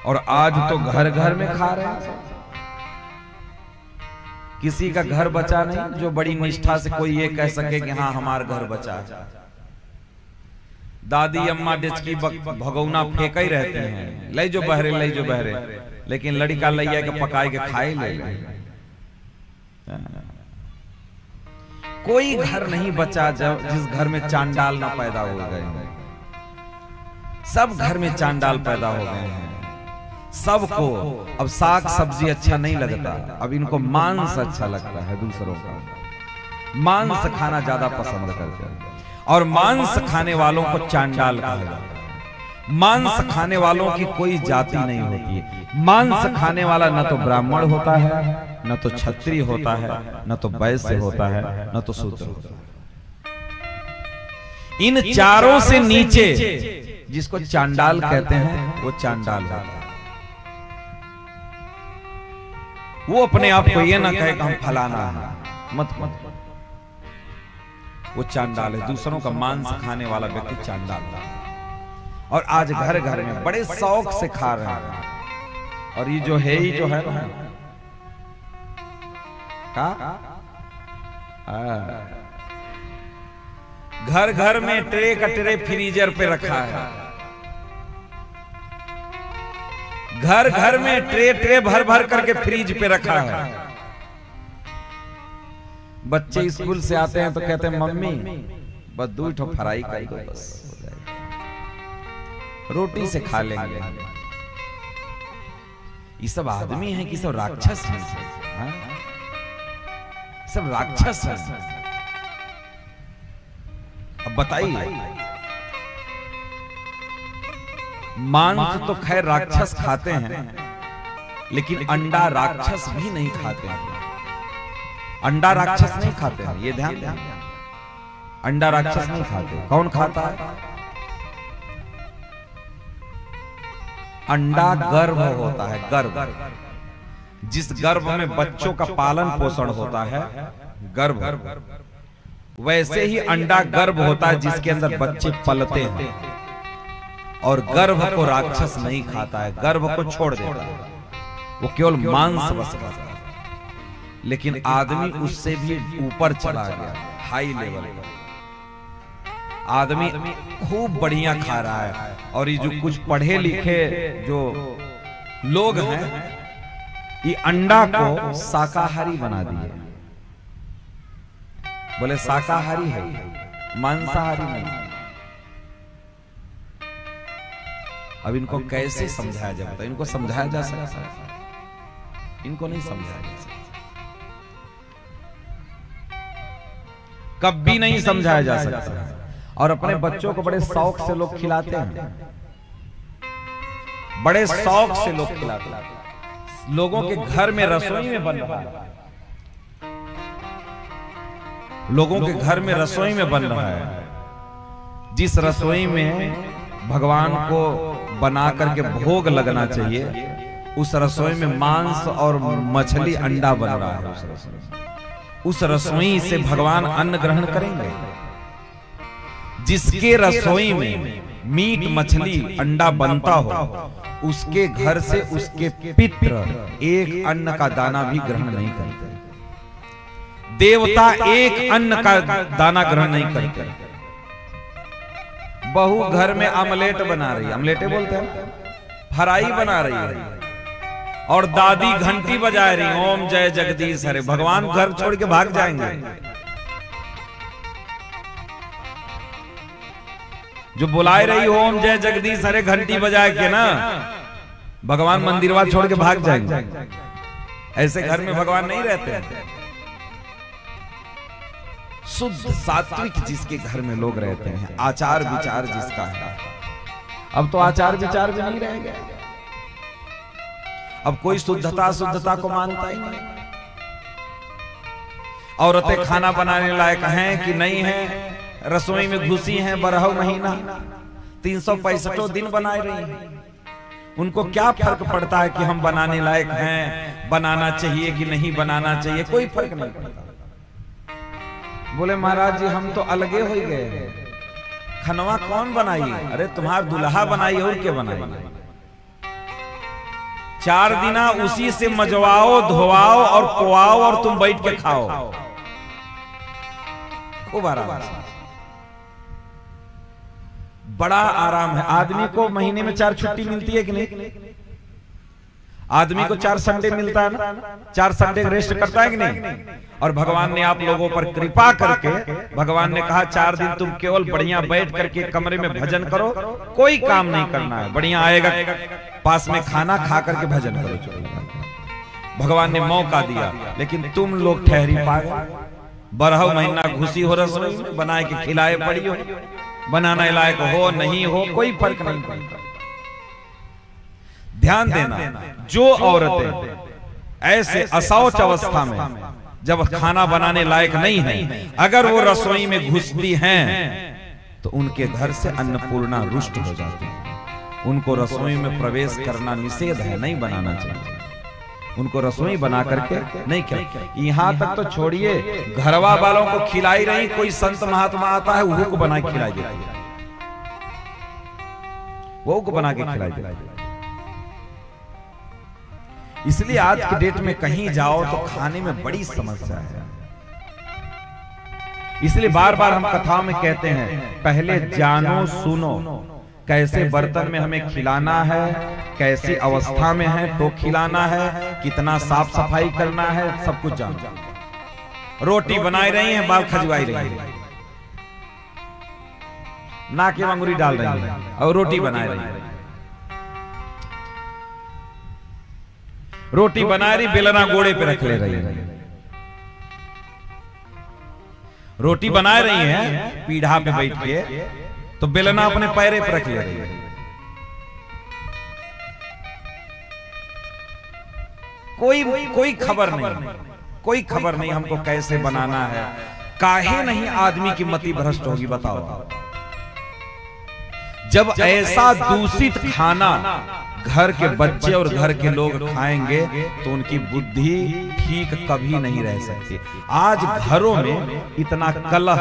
और आज तो घर घर में खा रहे हैं। किसी का घर बचा नहीं जो बड़ी निष्ठा से कोई ये कह सके कि हाँ हमारा घर बचा है। दादी अम्मा डिचकी भगौना फेंक ही रहते हैं, ले जो बहरे ले जो बहरे, लेकिन लड़का लैया के पकाए के खाए ले। कोई घर नहीं बचा जिस घर में चांडाल ना पैदा हो गए। सब घर में चांडाल पैदा हो गए हैं। सबको अब साग सब्जी अच्छा नहीं लगता, अब इनको मांस अच्छा लगता है। दूसरों का मांस खाना ज्यादा पसंद करते हैं और मांस खाने वालों को चांडाल कहा जाता है। मांस खाने वालों की कोई जाति नहीं होती है। मांस खाने वाला न तो ब्राह्मण होता है, न तो क्षत्रिय होता है, न तो वैश्य होता है, न तो शूद्र होता है। इन चारों से नीचे जिसको चांडाल कहते हैं वो चांडाल होता है। वो अपने आप को ये ना कहे कि हम फलाना है, मत मत, वो चांडाल है। दूसरों का मांस खाने वाला व्यक्ति चांडाल है। और आज घर घर में बड़े शौक से खा रहे हैं। और ये जो है ही जो है ना घर घर में ट्रे का ट्रे फ्रीजर पे रखा है। घर घर में ट्रे ट्रे भर भर करके फ्रीज पे रखा है। बच्चे स्कूल से आते हैं तो कहते हैं मम्मी बस 2 ठो फ्राई कर दो, बस हो जाएगा, रोटी से खा लेंगे। ये सब आदमी हैं कि सब राक्षस हैं? सब राक्षस हैं। अब बताइए, मांस तो खैर राक्षस खाते हैं, लेकिन अंडा राक्षस भी नहीं खाते हैं। अंडा राक्षस नहीं खाते हैं, ये ध्यान दें। अंडा राक्षस नहीं खाते। कौन खाता है? अंडा गर्भ होता है, गर्भ। जिस गर्भ में बच्चों का पालन पोषण होता है, गर्भ। वैसे ही अंडा गर्भ होता है जिसके अंदर बच्चे पलते हैं। और गर्भ को राक्षस नहीं खाता है, गर्भ को छोड़ देता है। वो केवल मांस बस खाता है। लेकिन आदमी उससे भी ऊपर चला गया, हाई लेवल पर। आदमी खूब बढ़िया खा रहा है। और ये जो कुछ पढ़े लिखे जो लोग हैं, ये अंडा को शाकाहारी बना दिए। बोले शाकाहारी है, मांसाहारी नहीं। अब इनको कैसे समझाया जाता? इनको समझाया जा सकता है? इनको नहीं समझाया जा सकता, कभी नहीं समझाया जा सकता। और अपने बच्चों को बड़े शौक से लोग खिलाते हैं, बड़े शौक से लोग खिलाते हैं। लोगों के घर में रसोई में बन रहा है, लोगों के घर में रसोई में बन रहा है। जिस रसोई में भगवान को बना करके भोग लगना चाहिए, उस रसोई में मांस और मछली अंडा बन रहा है। उस रसोई से भगवान अन्न ग्रहण करेंगे? जिसके रसोई में मीट मछली अंडा बनता हो, उसके घर से उसके पितृ एक अन्न का दाना भी ग्रहण नहीं करते। देवता एक अन्न का दाना ग्रहण नहीं करते। बहू घर में आमलेट बना रही है, आमलेटे बोलते हैं, फ्राई बना रही है, और दादी घंटी बजा रही, ओम जय जगदीश हरे। भगवान घर छोड़ के भाग जाएंगे। जो बुलाए रही ओम जय जगदीश हरे घंटी बजाए के ना, भगवान मंदिरवा छोड़ के भाग जाएंगे। ऐसे घर में भगवान नहीं रहते। शुद्ध सात्विक जिसके घर में लोग रहते हैं, आचार विचार जिसका है। अब तो आचार विचार भी नहीं रह गए। अब कोई शुद्धता को मानता ही नहीं। औरतें खाना बनाने लायक हैं कि नहीं हैं, रसोई में घुसी हैं 12 महीना, 365 दिन बनाए रही हैं। उनको क्या फर्क पड़ता है कि हम बनाने लायक हैं, बनाना चाहिए कि नहीं बनाना चाहिए? कोई फर्क नहीं पड़ता। बोले महाराज जी हम तो अलगे हो गए, खनवा कौन बनाई? अरे तुम्हार दुल्हा बनाई और क्या बनाई? 4 दिना उसी से मजवाओ, धोवाओ और पोआओ और तुम बैठ के खाओ, खूब आराम से। बड़ा आराम है। आदमी को महीने में 4 छुट्टी मिलती है कि नहीं? आदमी को 4 संडे मिलता है ना, 4 संडे रेस्ट करता है कि नहीं? और भगवान ने आप लोगों पर कृपा करके भगवान ने कहा 4 दिन तुम केवल बढ़िया बैठ करके कमरे में भजन करो, कोई काम नहीं करना है, बढ़िया आएगा पास में खाना खा करके भजन करो। भगवान ने मौका दिया, लेकिन तुम लोग ठहरी पागल, 12 महीना घुसी हो रसोई में, बनाए के खिलाए पड़ी हो, बनाने लायक हो नहीं हो कोई फर्क नहीं पड़ता। ध्यान देना, जो औरतें ऐसे असौच अवस्था में जब खाना बनाने लायक नहीं है, अगर वो रसोई में घुसती हैं तो उनके घर से अन्नपूर्णा रुष्ट हो जाती है। उनको रसोई में प्रवेश करना निषेध है, नहीं बनाना चाहिए। उनको रसोई बना करके नहीं क्या, यहां तक तो छोड़िए, घरवा वालों को खिलाई रही, कोई संत महात्मा आता है वो को बना के खिलाई देती है, वो को बना के खिलाई देती है। इसलिए आज की डेट में कहीं जाओ तो खाने में बड़ी समस्या है। इसलिए बार बार हम कथाओं में कहते हैं, पहले जानो सुनो, कैसे बर्तन में हमें खिलाना है, कैसी अवस्था में है तो खिलाना है, कितना साफ सफाई करना है, सब कुछ जानो। रोटी बनाई रही है, बाल खजवाई रही है, नाक में अंगुरी डाल रही है और रोटी बना रही है। रोटी बना रही, बेलना गोड़े पे रख ले रही है। रोटी बना रही है पीढ़ा पे बैठ के, तो बेलना अपने पैरे पे रख ले रही है। कोई खबर नहीं, कोई खबर नहीं हमको कैसे बनाना है। काहे नहीं आदमी की मति भ्रष्ट होगी बताओ? जब ऐसा दूषित खाना घर के बच्चे और घर के लोग खाएंगे तो उनकी बुद्धि ठीक कभी नहीं रह सकती। आज घरों में इतना कलह,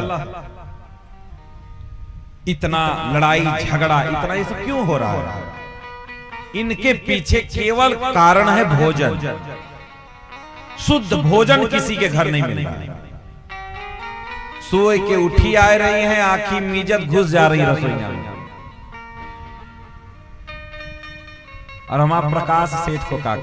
इतना लड़ाई झगड़ा, इतना ऐसे क्यों हो रहा है? इनके पीछे केवल कारण है भोजन। शुद्ध भोजन किसी के घर नहीं मिल रहा है। सोए के उठी आ रही हैं, आंखी मीजत घुस जा रही रसोईया में। और हम आप प्रकाश सेठ को का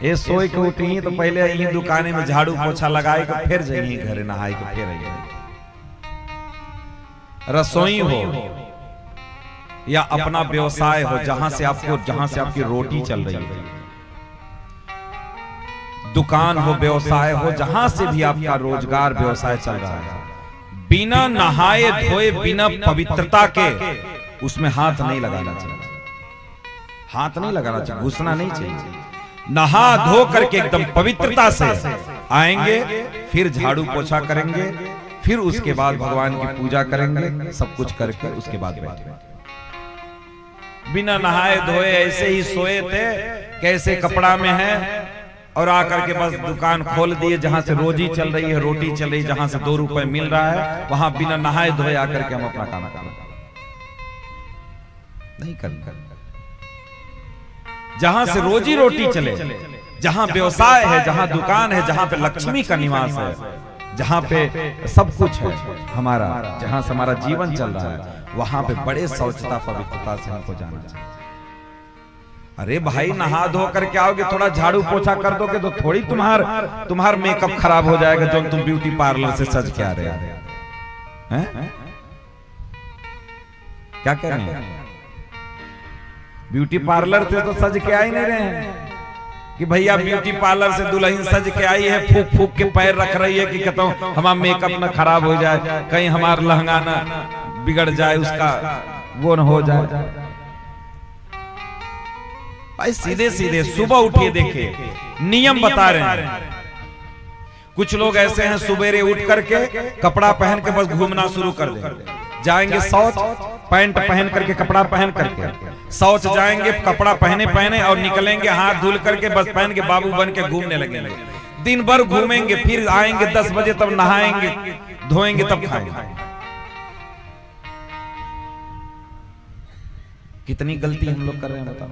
ये सोए के उठी तो पहले यही दुकाने में झाड़ू पोछा लगाए के फिर जाइए घरे नहाए के फिर आइए। रसोई हो या अपना व्यवसाय हो, जहां से आपकी रोटी चल रही है, दुकान हो, व्यवसाय हो, जहां से भी आपका रोजगार व्यवसाय चल रहा है, बिना नहाए धोए, बिना पवित्रता के उसमें हाथ नहीं लगाना चाहिए। हाथ नहीं लगाना चाहिए, घुसना नहीं चाहिए। नहा धो करके एकदम पवित्रता से आएंगे, फिर झाड़ू पोछा करेंगे, फिर उसके बाद भगवान की पूजा करेंगे, सब कुछ करके उसके बाद बैठेंगे। बिना नहाए धोए ऐसे ही सोए थे, कैसे कपड़ा में है, और आकर के बस दुकान खोल दिए, जहां से रोजी चल रही है, रोटी चल रही, जहां से 2 रुपए मिल रहा है, वहां बिना नहाए धोए आकर के हम अपना काम नहीं करना। जहां से रोजी रोटी चले, जहां व्यवसाय है, जहां दुकान है, जहां पे लक्ष्मी का निवास है, जहां पे सब कुछ है हमारा, जहां से हमारा जीवन चल रहा है, वहां पे बड़े शौचता पवित्रता से हमको जाना चाहिए। अरे भाई, नहा धो करके आओगे, थोड़ा झाड़ू पोछा कर दोगे तो थोड़ी तुम्हार मेकअप खराब हो जाएगा जो तुम ब्यूटी पार्लर से सज के आ रहे हैं। क्या कह रहे हैं? ब्यूटी पार्लर से तो सज के आ ही नहीं रहे हैं कि भैया ब्यूटी पार्लर से दुल्हन सज के आई है, फूक फूक के पैर रख रही है कि कहता हूं हमारा मेकअप ना खराब हो जाए, कहीं हमारा लहंगा ना बिगड़ जाए, उसका वो न हो जाए। भाई सीधे सीधे सुबह उठिए, देखिए नियम बता रहे हैं। कुछ लोग ऐसे हैं, सुबेरे उठ करके कपड़ा पहन के बस घूमना शुरू कर देंगे। जाएंगे शौच, पैंट पहन करके, कपड़ा पहन करके शौच जाएंगे, कपड़ा पहने और निकलेंगे हाथ धुल करके, बस पहन के बाबू बन के घूमने लगेंगे। दिन भर घूमेंगे, फिर आएंगे 10 बजे, तब नहाएंगे धोएंगे, तब खाएंगे। कितनी गलती हम लोग कर रहे हैं, बताओ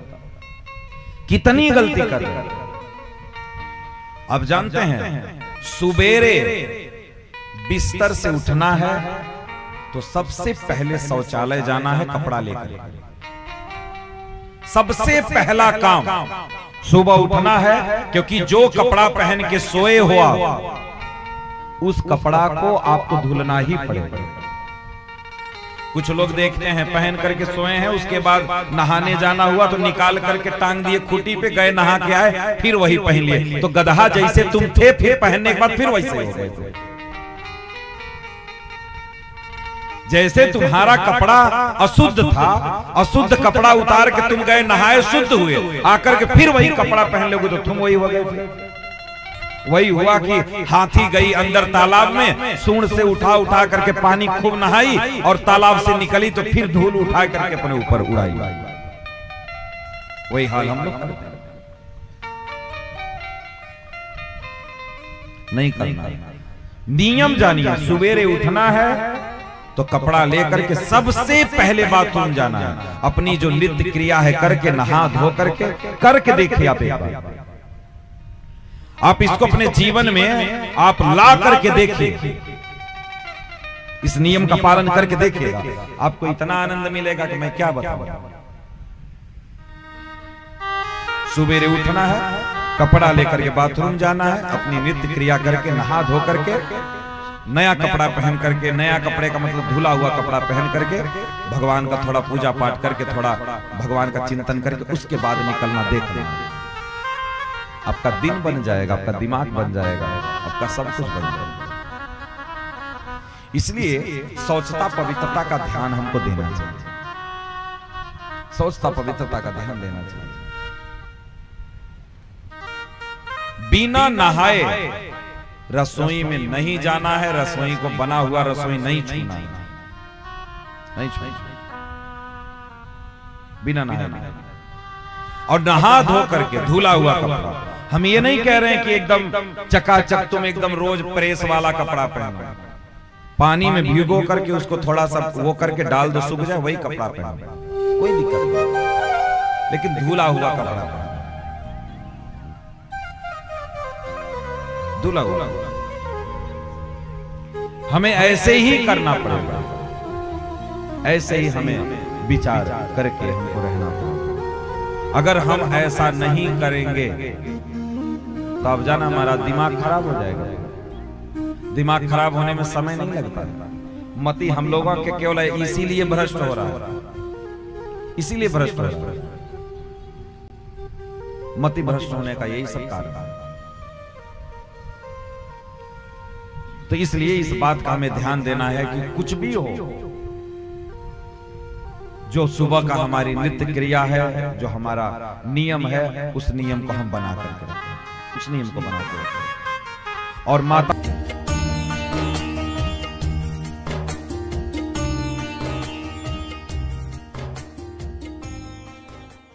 कितनी गलती कर रहे हैं। अब जानते हैं सुबेरे बिस्तर से उठना है तो सबसे पहले शौचालय जाना है कपड़ा लेकर। सबसे पहला काम सुबह उठना है, क्योंकि जो कपड़ा पहन के सोए हुआ उस कपड़ा को आपको धुलना ही पड़ेगा। कुछ लोग देखते हैं पहन करके सोए हैं, उसके बाद नहाने जाना हुआ तो निकाल करके टांग दिए खूंटी पे, गए नहा के आए फिर वही पहन लिए। तो गधा जैसे तुम थे, फिर पहनने के बाद फिर वैसे हो गए। जैसे तुम्हारा कपड़ा अशुद्ध था, अशुद्ध कपड़ा उतार के तुम गए नहाए, शुद्ध हुए, आकर के फिर वही कपड़ा पहन लोगे तो तुम वही हो गए। वही हुआ कि हाथी गई अंदर तालाब में, सूंड से उठा उठा करके पानी खूब नहाई और तालाब से निकली तो फिर धूल उठा करके अपने ऊपर उड़ाई। वही हाल हम लोग करते हैं। नहीं करना। नियम जानिए, सुबेरे उठना है तो कपड़ा लेकर के सबसे पहले बाथरूम जाना है। अपनी जो नित्य क्रिया है करके, नहा धो करके देखिए आप एक बार। आप इसको अपने जीवन में आप ला करके देखिए, इस नियम का पालन करके देखिएगा, आपको इतना आनंद मिलेगा कि मैं क्या बताऊं। सुबेरे उठना है, कपड़ा लेकर के बाथरूम जाना है, अपनी नित्य क्रिया करके नहा धो करके नया कपड़ा पहन करके, नया कपड़े का मतलब धुला हुआ कपड़ा पहन करके भगवान का थोड़ा पूजा पाठ करके, थोड़ा भगवान का चिंतन करके उसके बाद निकलना। देखना आपका दिन बन जाएगा, आपका दिमाग बन जाएगा, आपका सब कुछ बन जाएगा। इसलिए स्वच्छता पवित्रता का ध्यान हमको देना चाहिए। स्वच्छता पवित्रता का ध्यान देना चाहिए। बिना नहाए रसोई में नहीं जाना है, रसोई को बना हुआ रसोई नहीं छूना है, नहीं छूना, बिना नहाए। और नहा धो करके धुला हुआ कपड़ा, हम ये नहीं कह रहे हैं कि एकदम चकाचक तुम एकदम रोज प्रेस वाला कपड़ा पहनो, पानी में भिगो करके उसको थोड़ा सा वो करके डाल दो, सूख जाए, वही कपड़ा पहनो, कोई दिक्कत नहीं। लेकिन धुला हुआ कपड़ा पहनो, धुला हुआ। हमें ऐसे ही करना पड़ेगा, ऐसे ही हमें विचार करके हमको रहना पड़ेगा। अगर हम ऐसा नहीं करेंगे तो अब जाना हमारा दिमाग खराब हो जाएगा। दिमाग खराब होने में समय नहीं लगता। मति हम लोगों के केवल इसीलिए भ्रष्ट हो रहा है, इसीलिए भ्रष्ट हो रहा है। मति भ्रष्ट होने का यही सब कारण है। तो इसलिए इस बात का हमें ध्यान देना है कि कुछ भी हो, जो सुबह का हमारी नित्य क्रिया है, जो हमारा नियम है, उस नियम को हम बना करके रखें, उस नियम को बना के रखें। और माता